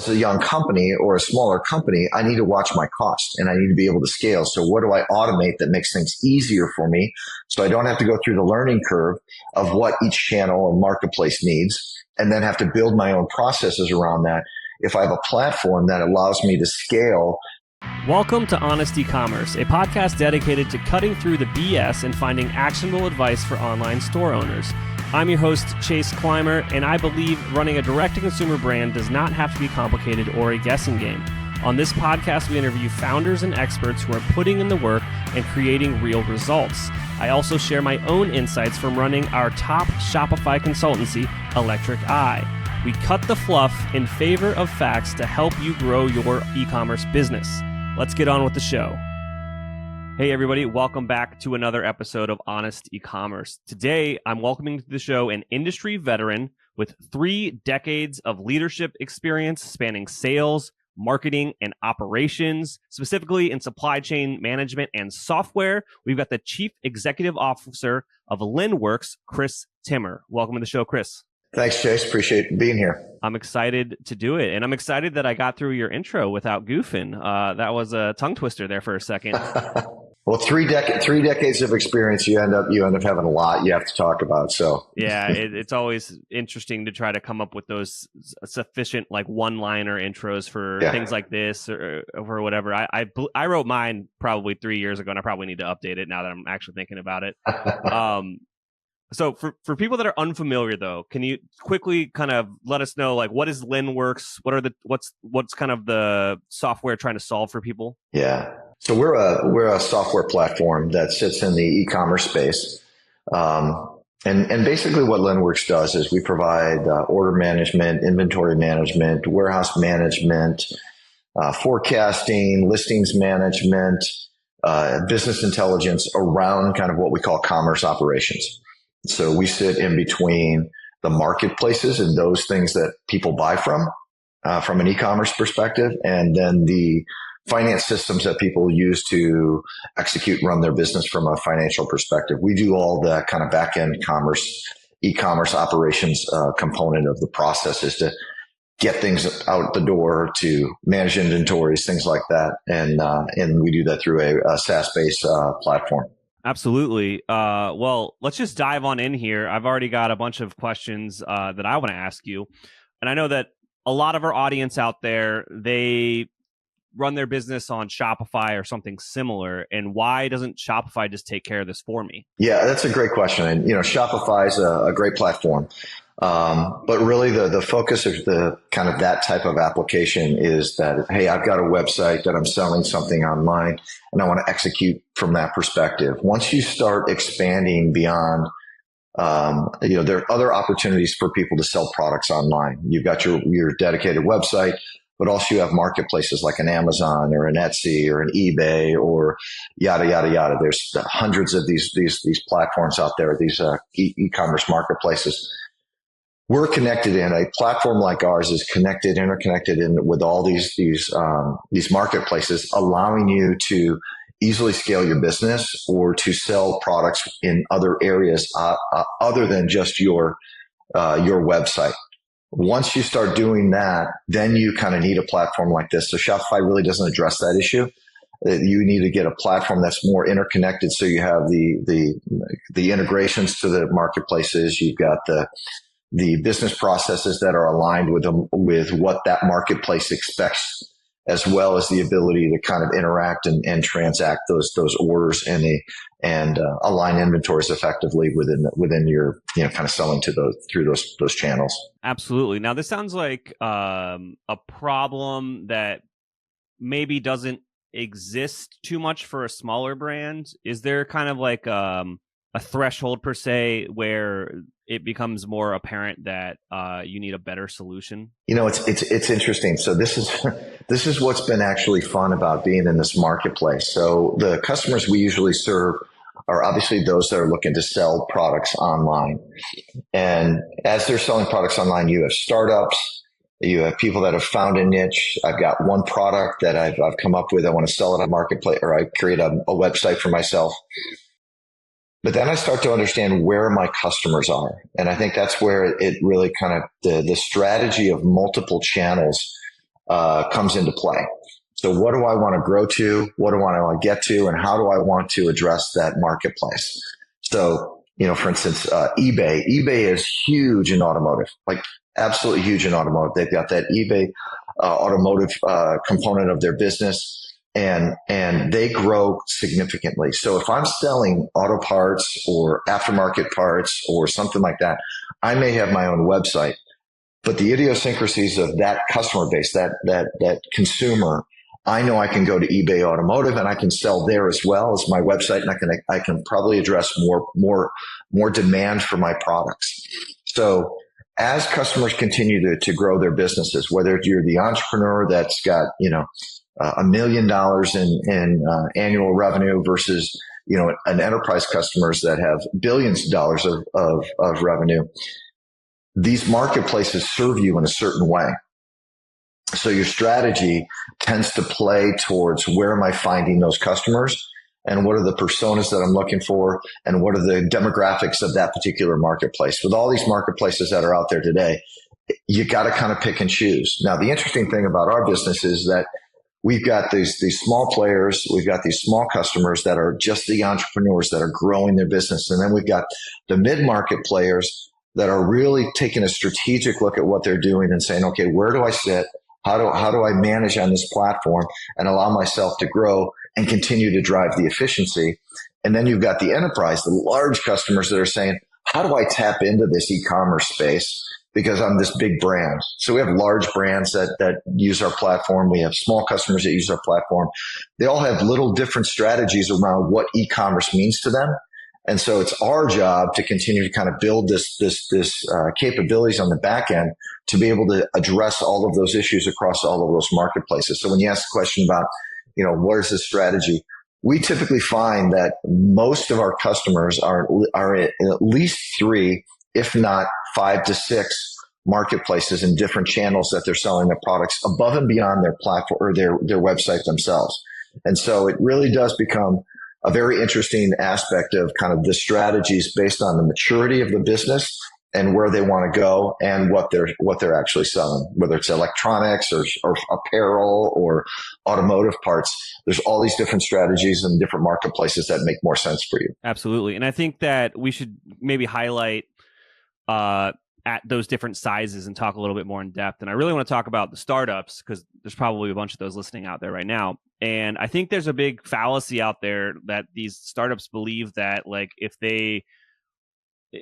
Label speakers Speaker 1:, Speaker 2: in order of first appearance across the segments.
Speaker 1: as a young company or a smaller company, I need to watch my cost and I need to be able to scale. So what do I automate that makes things easier for me so I don't have to go through the learning curve of what each channel and marketplace needs and then have to build my own processes around that if I have a platform that allows me to scale.
Speaker 2: Welcome to Honest Ecommerce, a podcast dedicated to cutting through the BS and finding actionable advice for online store owners. I'm your host, Chase Clymer, and I believe running a direct-to-consumer brand does not have to be complicated or a guessing game. On this podcast, we interview founders and experts who are putting in the work and creating real results. I also share my own insights from running our top Shopify consultancy, Electric Eye. We cut the fluff in favor of facts to help you grow your e-commerce business. Let's get on with the show. Hey everybody, welcome back to another episode of Honest Ecommerce. Today, I'm welcoming to the show an industry veteran with 3 decades of leadership experience spanning sales, marketing, and operations, specifically in supply chain management and software. We've got the Chief Executive Officer of Linnworks, Chris Timmer. Welcome to the show, Chris.
Speaker 1: Thanks, Chase. Appreciate being here.
Speaker 2: I'm excited to do it. And I'm excited that I got through your intro without goofing. That was a tongue twister there for a second.
Speaker 1: Well, 3 decades of experience, you end up having a lot you have to talk about. So
Speaker 2: yeah, it's always interesting to try to come up with those sufficient like one-liner intros for things like this or whatever. I wrote mine probably 3 years ago, and I probably need to update it now that I'm actually thinking about it. So for people that are unfamiliar, though, can you quickly kind of let us know, like, what is Linnworks? What's kind of the software trying to solve for people?
Speaker 1: Yeah. So we're a software platform that sits in the e-commerce space. And basically what Linnworks does is we provide order management, inventory management, warehouse management, forecasting, listings management, business intelligence around kind of what we call commerce operations. So we sit in between the marketplaces and those things that people buy from an e-commerce perspective, and then the finance systems that people use to execute and run their business from a financial perspective. We do all the kind of backend e-commerce operations component of the processes to get things out the door, to manage inventories, things like that. And we do that through a SaaS-based platform.
Speaker 2: Absolutely. Well, let's just dive on in here. I've already got a bunch of questions that I want to ask you. And I know that a lot of our audience out there, they run their business on Shopify or something similar. And why doesn't Shopify just take care of this for me?
Speaker 1: Yeah, that's a great question. And, Shopify is a great platform. But really the focus of the kind of that type of application is that, hey, I've got a website that I'm selling something online and I want to execute from that perspective. Once you start expanding beyond, there are other opportunities for people to sell products online. You've got your dedicated website, but also you have marketplaces like an Amazon or an Etsy or an eBay or yada, yada, yada. There's hundreds of these platforms out there, these e-commerce marketplaces. We're connected in a platform like ours is interconnected with all these marketplaces, allowing you to easily scale your business or to sell products in other areas other than just your website. Once you start doing that, then you kind of need a platform like this. So Shopify really doesn't address that issue. You need to get a platform that's more interconnected. So you have the integrations to the marketplaces. You've got the business processes that are aligned with what that marketplace expects, as well as the ability to kind of interact and transact those orders and align inventories effectively within your kind of selling through those channels.
Speaker 2: Absolutely. Now this sounds like a problem that maybe doesn't exist too much for a smaller brand. Is there kind of like a threshold per se where it becomes more apparent that you need a better solution?
Speaker 1: It's interesting. So this is what's been actually fun about being in this marketplace. So the customers we usually serve are obviously those that are looking to sell products online. And as they're selling products online, you have startups, you have people that have found a niche. I've got one product that I've come up with. I want to sell it on marketplace, or I create a website for myself. But then I start to understand where my customers are. And I think that's where it really kind of, the strategy of multiple channels comes into play. So what do I want to grow to? What do I want to get to? And how do I want to address that marketplace? So, for instance, eBay is huge in automotive, like absolutely huge in automotive. They've got that eBay automotive component of their business, and they grow significantly. So if I'm selling auto parts or aftermarket parts or something like that, I may have my own website, but the idiosyncrasies of that customer base, that consumer, I know I can go to eBay Automotive and I can sell there as well as my website, and I can probably address more demand for my products. So as customers continue to grow their businesses, whether you're the entrepreneur that's got $1 million in annual revenue versus an enterprise customers that have billions of dollars of revenue, these marketplaces serve you in a certain way. So your strategy tends to play towards where am I finding those customers and what are the personas that I'm looking for and what are the demographics of that particular marketplace. With all these marketplaces that are out there today, you got to kind of pick and choose. Now, the interesting thing about our business is that we've got these small players, we've got these small customers that are just the entrepreneurs that are growing their business. And then we've got the mid-market players that are really taking a strategic look at what they're doing and saying, okay, where do I sit? How do I manage on this platform and allow myself to grow and continue to drive the efficiency? And then you've got the enterprise, the large customers that are saying, how do I tap into this e-commerce space? Because I'm this big brand. So we have large brands that use our platform. We have small customers that use our platform. They all have little different strategies around what e-commerce means to them. And so it's our job to continue to kind of build this capabilities on the back end to be able to address all of those issues across all of those marketplaces. So when you ask the question about, what is the strategy? We typically find that most of our customers are in at least 3, if not 5 to 6 marketplaces in different channels that they're selling their products above and beyond their platform or their website themselves. And so it really does become a very interesting aspect of kind of the strategies based on the maturity of the business and where they want to go and what they're actually selling, whether it's electronics or apparel or automotive parts. There's all these different strategies and different marketplaces that make more sense for you.
Speaker 2: Absolutely. And I think that we should maybe highlight at those different sizes and talk a little bit more in depth. And I really want to talk about the startups because there's probably a bunch of those listening out there right now. And I think there's a big fallacy out there that these startups believe that, like, if they,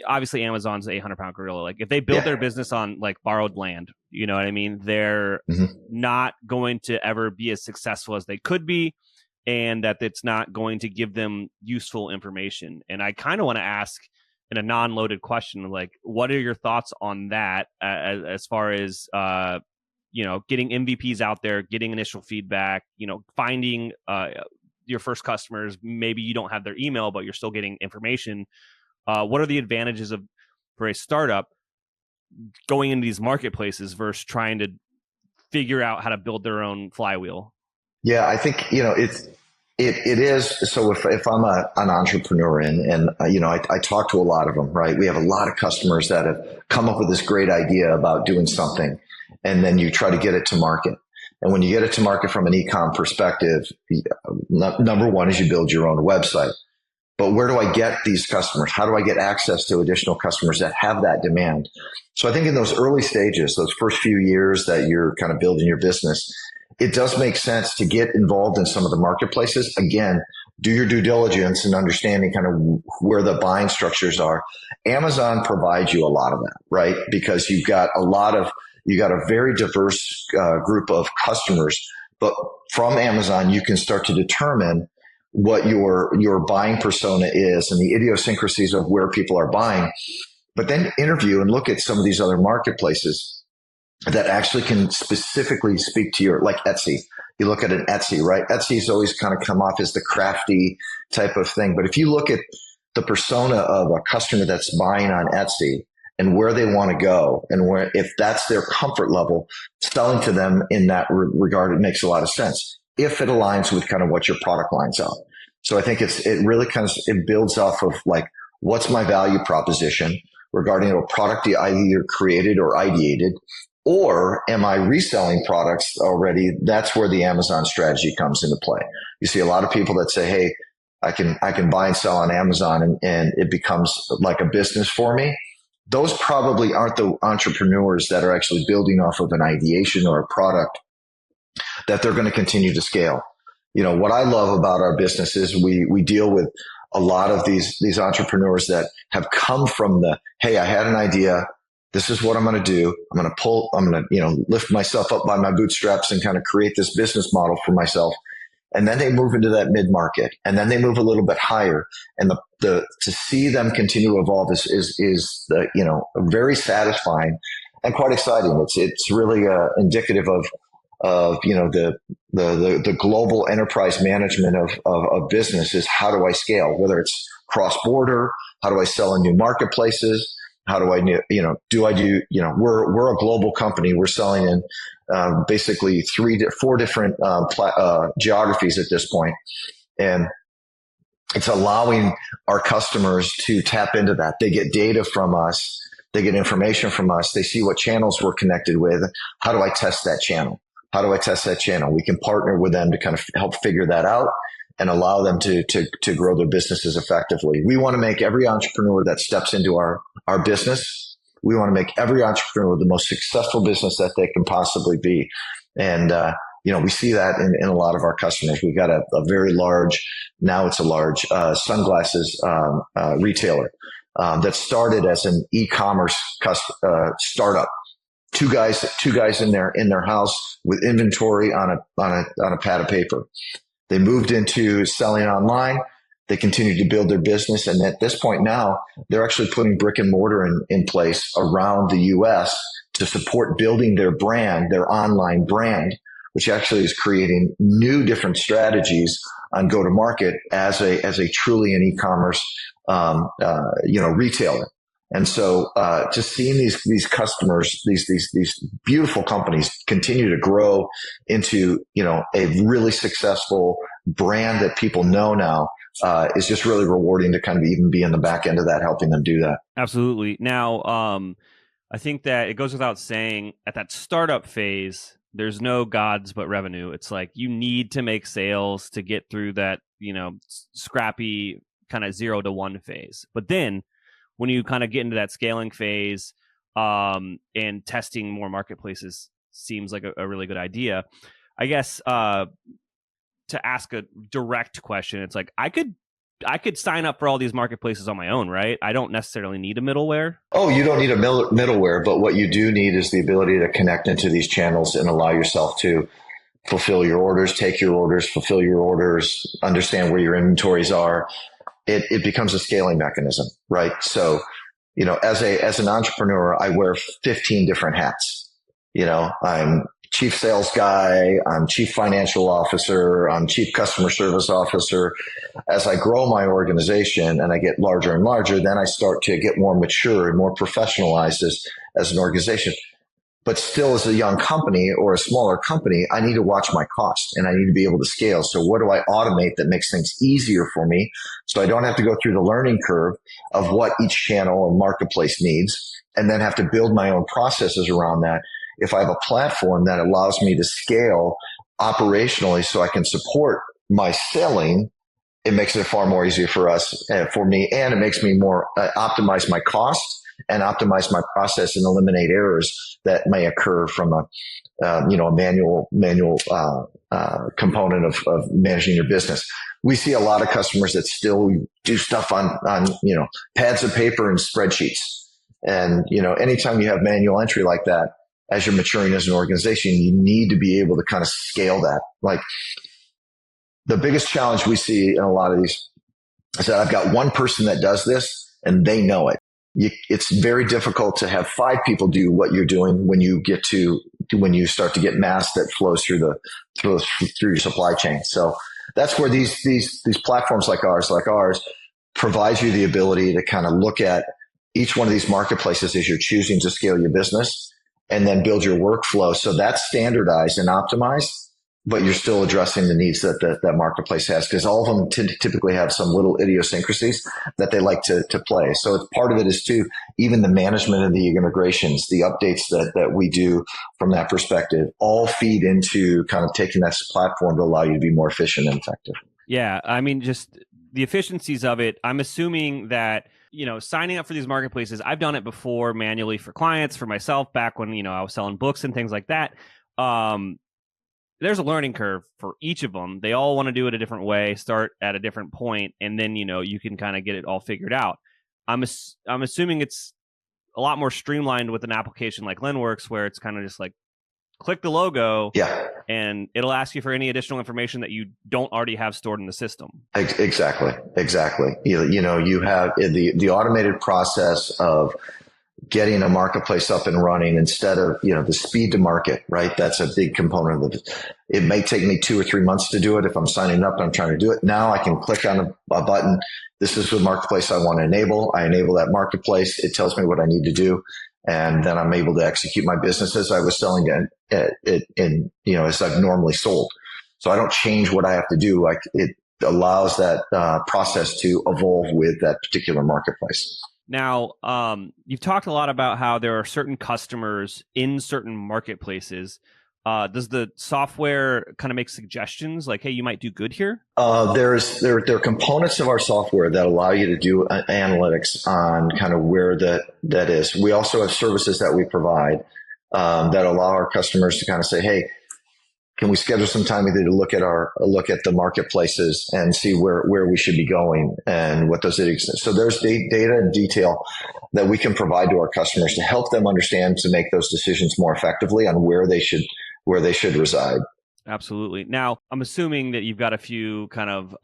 Speaker 2: obviously Amazon's a 800-pound gorilla, like if they build their business on like borrowed land, you know what I mean? They're not going to ever be as successful as they could be, and that it's not going to give them useful information. And I kind of want to ask in a non-loaded question, like, what are your thoughts on that as far as, getting MVPs out there, getting initial feedback, finding your first customers, maybe you don't have their email, but you're still getting information. What are the advantages for a startup going into these marketplaces versus trying to figure out how to build their own flywheel?
Speaker 1: Yeah, I think, it is. So if I'm an entrepreneur and I talk to a lot of them, right? We have a lot of customers that have come up with this great idea about doing something, and then you try to get it to market. And when you get it to market from an e-com perspective, number one is you build your own website. But where do I get these customers? How do I get access to additional customers that have that demand? So I think in those early stages, those first few years that you're kind of building your business, it does make sense to get involved in some of the marketplaces. Again, do your due diligence and understanding kind of where the buying structures are. Amazon provides you a lot of that, right? Because you got a very diverse group of customers, but from Amazon, you can start to determine what your buying persona is and the idiosyncrasies of where people are buying, but then interview and look at some of these other marketplaces that actually can specifically speak to your, like Etsy. You look at an Etsy, right? Etsy's always kind of come off as the crafty type of thing. But if you look at the persona of a customer that's buying on Etsy and where they want to go and where, if that's their comfort level, selling to them in that regard, it makes a lot of sense if it aligns with kind of what your product lines are. So I think it really kind of, it builds off of like, what's my value proposition regarding a product I either created or ideated, Or am I reselling products already? That's where the Amazon strategy comes into play. You see a lot of people that say, hey, I can buy and sell on Amazon and it becomes like a business for me. Those probably aren't the entrepreneurs that are actually building off of an ideation or a product that they're going to continue to scale. What I love about our business is we deal with a lot of these entrepreneurs that have come from hey, I had an idea. This is what I'm going to do. I'm going to lift myself up by my bootstraps and kind of create this business model for myself. And then they move into that mid-market, and then they move a little bit higher. And to see them continue to evolve is very satisfying and quite exciting. It's really indicative of the global enterprise management of business is how do I scale, whether it's cross-border, how do I sell in new marketplaces? How do I, we're a global company. We're selling in basically 4 different geographies at this point. And it's allowing our customers to tap into that. They get data from us. They get information from us. They see what channels we're connected with. How do I test that channel? How do I test that channel? We can partner with them to kind of help figure that out and allow them to grow their businesses effectively. We want to make every entrepreneur that steps into our business, we want to make every entrepreneur the most successful business that they can possibly be. And, we see that in a lot of our customers. We've got a very large, now it's a large sunglasses retailer that started as an e-commerce startup. Two guys in their house with inventory on a pad of paper. They moved into selling online. They continued to build their business. And at this point now, they're actually putting brick and mortar in place around the US to support building their brand, their online brand, which actually is creating new different strategies on go to market as a truly an e-commerce, retailer. And so, just seeing these customers, these beautiful companies continue to grow into, a really successful brand that people know now, is just really rewarding to kind of even be in the back end of that, helping them do that.
Speaker 2: Absolutely. Now, I think that it goes without saying at that startup phase, there's no gods but revenue. It's like you need to make sales to get through that, scrappy kind of 0 to 1 phase. But then when you kind of get into that scaling phase, and testing more marketplaces seems like a really good idea. I guess, to ask a direct question, it's like I could sign up for all these marketplaces on my own, right? I don't necessarily need a middleware.
Speaker 1: Oh, you don't need a middleware, but what you do need is the ability to connect into these channels and allow yourself to fulfill your orders, take your orders, fulfill your orders, understand where your inventories are. It becomes a scaling mechanism, right? So, as an entrepreneur, I wear 15 different hats. I'm chief sales guy, I'm chief financial officer, I'm chief customer service officer. As I grow my organization and I get larger and larger, then I start to get more mature and more professionalized as an organization. But still, as a young company or a smaller company, I need to watch my costs and I need to be able to scale. So what do I automate that makes things easier for me so I don't have to go through the learning curve of what each channel and marketplace needs and then have to build my own processes around that? If I have a platform that allows me to scale operationally so I can support my selling, it makes it far more easier for us, for me, and it makes me more optimize my costs and optimize my process and eliminate errors that may occur from a manual component of managing your business. We see a lot of customers that still do stuff on pads of paper and spreadsheets. And, anytime you have manual entry like that, as you're maturing as an organization, you need to be able to kind of scale that. Like the biggest challenge we see in a lot of these is that I've got one person that does this and they know it. It's very difficult to have 5 people do what you're doing when you start to get mass that flows through your supply chain. So that's where these platforms like ours provides you the ability to kind of look at each one of these marketplaces as you're choosing to scale your business and then build your workflow. So that's standardized and optimized. but you're still addressing the needs that marketplace has, because all of them typically have some little idiosyncrasies that they like to play. So it's part of it is too, even the management of the integrations, the updates that we do from that perspective, all feed into kind of taking that platform to allow you to be more efficient and effective.
Speaker 2: Yeah, I mean, just the efficiencies of it. I'm assuming that, signing up for these marketplaces, I've done it before manually for clients, for myself, back when, I was selling books and things like that. There's a learning curve for each of them. They all want to do it a different way, start at a different point, and then, you can kind of get it all figured out. I'm assuming it's a lot more streamlined with an application like Linnworks, where it's kind of just like, click the logo, and it'll ask you for any additional information that you don't already have stored in the system.
Speaker 1: Exactly. You have the automated process of getting a marketplace up and running instead of, the speed to market, right? That's a big component of it. It may take me 2 or 3 months to do it. If I'm signing up and I'm trying to do it now, I can click on a button. This is the marketplace I want to enable. I enable that marketplace. It tells me what I need to do. And then I'm able to execute my business as I was selling it as I've normally sold. So I don't change what I have to do. It allows that process to evolve with that particular marketplace.
Speaker 2: Now, you've talked a lot about how there are certain customers in certain marketplaces. Does the software kind of make suggestions like, hey, you might do good here?
Speaker 1: There are components of our software that allow you to do analytics on kind of where that is. We also have services that we provide that allow our customers to kind of say, hey, can we schedule some time either to look at the marketplaces and see where we should be going and what those exist. So there's data and detail that we can provide to our customers to help them understand, to make those decisions more effectively on where they should reside.
Speaker 2: Absolutely. Now, I'm assuming that you've got a few kind of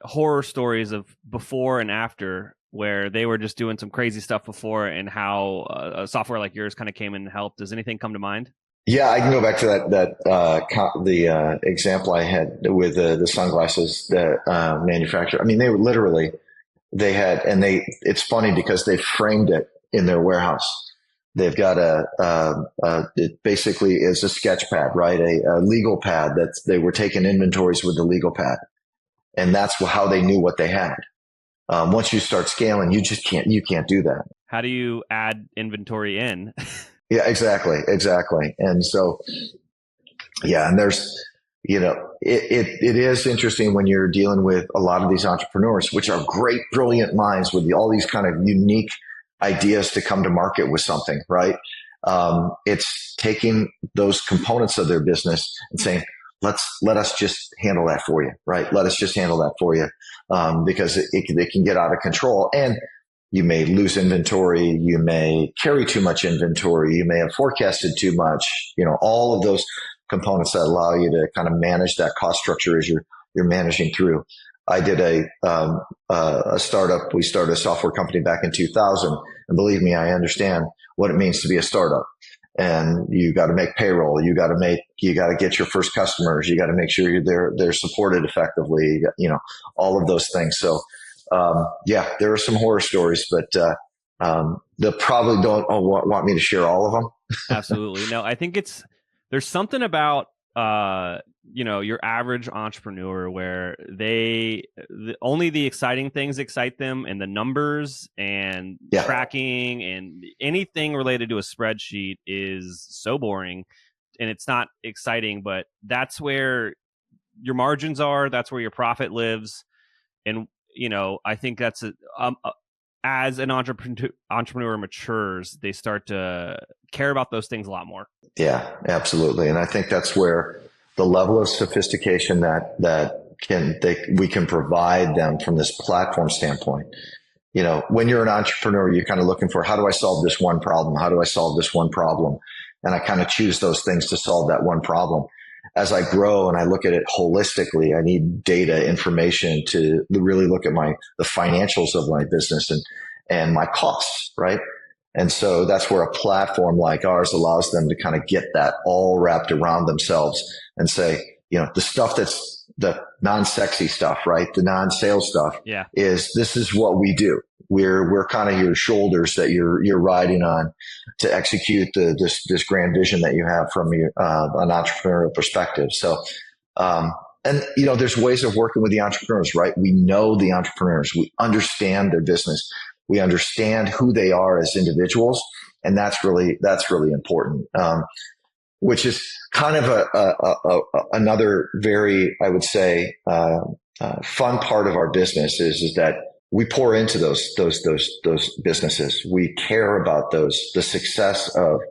Speaker 2: horror stories of before and after, where they were just doing some crazy stuff before, and how a software like yours kind of came in and helped. Does anything come to mind?
Speaker 1: Yeah, I can go back to the example I had with the sunglasses that manufacturer. I mean, they were literally, it's funny because they framed it in their warehouse. They've got it basically is a sketch pad, right? A legal pad that they were taking inventories with the legal pad. And that's how they knew what they had. Once you start scaling, you can't do that.
Speaker 2: How do you add inventory in?
Speaker 1: Yeah, exactly. And so, and there's, it is interesting when you're dealing with a lot of these entrepreneurs, which are great, brilliant minds with all these kind of unique ideas to come to market with something, right? It's taking those components of their business and saying, let us just handle that for you, right? Let us just handle that for you, because it can get out of control, and you may lose inventory. You may carry too much inventory. You may have forecasted too much. All of those components that allow you to kind of manage that cost structure as you're managing through. I did a startup. We started a software company back in 2000, and believe me, I understand what it means to be a startup. And you got to make payroll. You got to get your first customers. You got to make sure they're supported effectively. All of those things. So. There are some horror stories, but they probably don't want me to share all of them.
Speaker 2: Absolutely. No, I think there's something about, your average entrepreneur where only the exciting things excite them, and the numbers and tracking and anything related to a spreadsheet is so boring, and it's not exciting, but that's where your margins are. That's where your profit lives. And I think that's as an entrepreneur matures, they start to care about those things a lot more. Yeah,
Speaker 1: absolutely. And I think that's where the level of sophistication we can provide them from this platform standpoint. When you're an entrepreneur, you're kind of looking for, how do I solve this one problem? How do I solve this one problem? And I kind of choose those things to solve that one problem. As I grow and I look at it holistically, I need data, information to really look at the financials of my business and my costs, right? And so that's where a platform like ours allows them to kind of get that all wrapped around themselves and say, the stuff that's the non-sexy stuff, right? The non-sales stuff.
Speaker 2: Yeah.
Speaker 1: This is what we do. We're kind of your shoulders that you're riding on to execute this grand vision that you have from an entrepreneurial perspective. So, and there's ways of working with the entrepreneurs, right? We know the entrepreneurs. We understand their business. We understand who they are as individuals, and that's really important. Which is kind of another very, I would say, fun part of our business is that we pour into those businesses. We care about the success of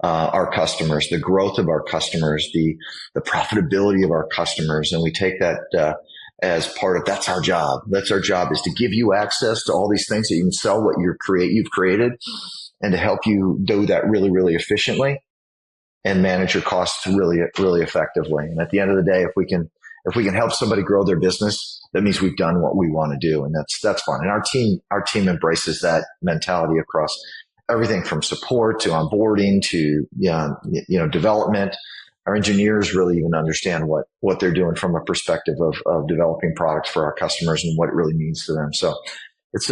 Speaker 1: our customers, the growth of our customers, the profitability of our customers, and we take that as part of that's our job. That's our job, is to give you access to all these things that you can sell what you've created, and to help you do that really, really efficiently and manage your costs really, really effectively. And at the end of the day, if we can help somebody grow their business, that means we've done what we want to do, and that's fun. And our team embraces that mentality across everything from support to onboarding to development. Our engineers really even understand what they're doing from a perspective of developing products for our customers and what it really means to them. So it's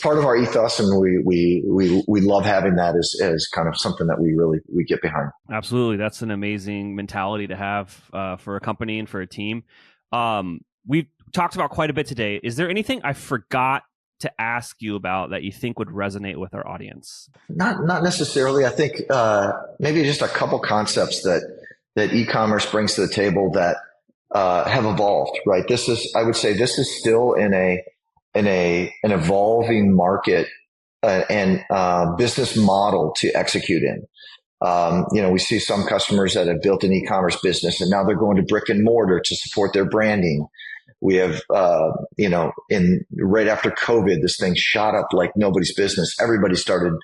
Speaker 1: part of our ethos, and we love having that as kind of something that we get behind.
Speaker 2: Absolutely. That's an amazing mentality to have for a company and for a team. We've talked about quite a bit today. Is there anything I forgot to ask you about that you think would resonate with our audience?
Speaker 1: Not necessarily. I think maybe just a couple concepts that e-commerce brings to the table that have evolved, right? I would say this is still in an evolving market and business model to execute in. We see some customers that have built an e-commerce business and now they're going to brick and mortar to support their branding. We have, right after COVID, this thing shot up like nobody's business. Everybody started,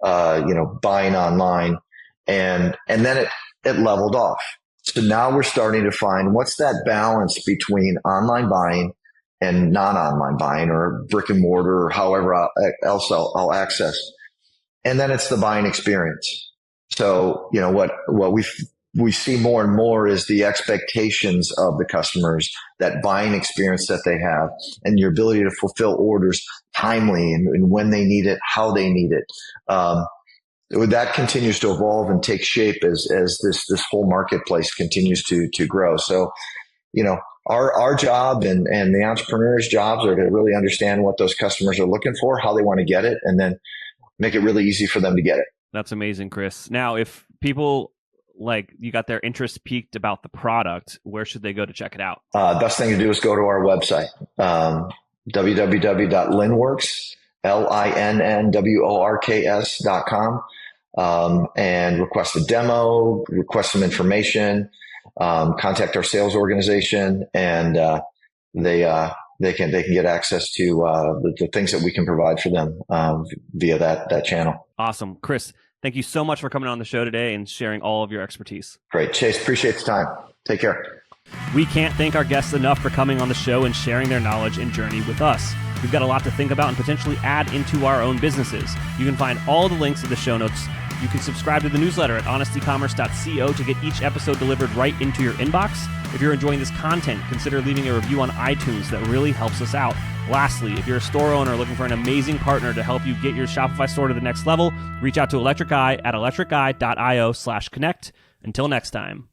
Speaker 1: buying online, and then it leveled off. So now we're starting to find what's that balance between online buying and non-online buying, or brick and mortar, or however else I'll access. And then it's the buying experience. So, what we see more and more is the expectations of the customers, that buying experience that they have, and your ability to fulfill orders timely and when they need it, how they need it. That continues to evolve and take shape as this whole marketplace continues to grow. So, our job and the entrepreneurs' jobs are to really understand what those customers are looking for, how they want to get it, and then make it really easy for them to get it.
Speaker 2: That's amazing, Chris. Now, if people you got their interest piqued about the product, where should they go to check it out?
Speaker 1: Best thing to do is go to our website, www.linnworks, linnworks.com, and request a demo, request some information, contact our sales organization, and they can get access to the things that we can provide for them via that channel.
Speaker 2: Awesome. Chris, thank you so much for coming on the show today and sharing all of your expertise.
Speaker 1: Great. Chase, appreciate the time. Take care.
Speaker 2: We can't thank our guests enough for coming on the show and sharing their knowledge and journey with us. We've got a lot to think about and potentially add into our own businesses. You can find all the links in the show notes. You can subscribe to the newsletter at honestecommerce.co to get each episode delivered right into your inbox. If you're enjoying this content, consider leaving a review on iTunes. That really helps us out. Lastly, if you're a store owner looking for an amazing partner to help you get your Shopify store to the next level, reach out to Electric Eye at electriceye.io/connect. Until next time.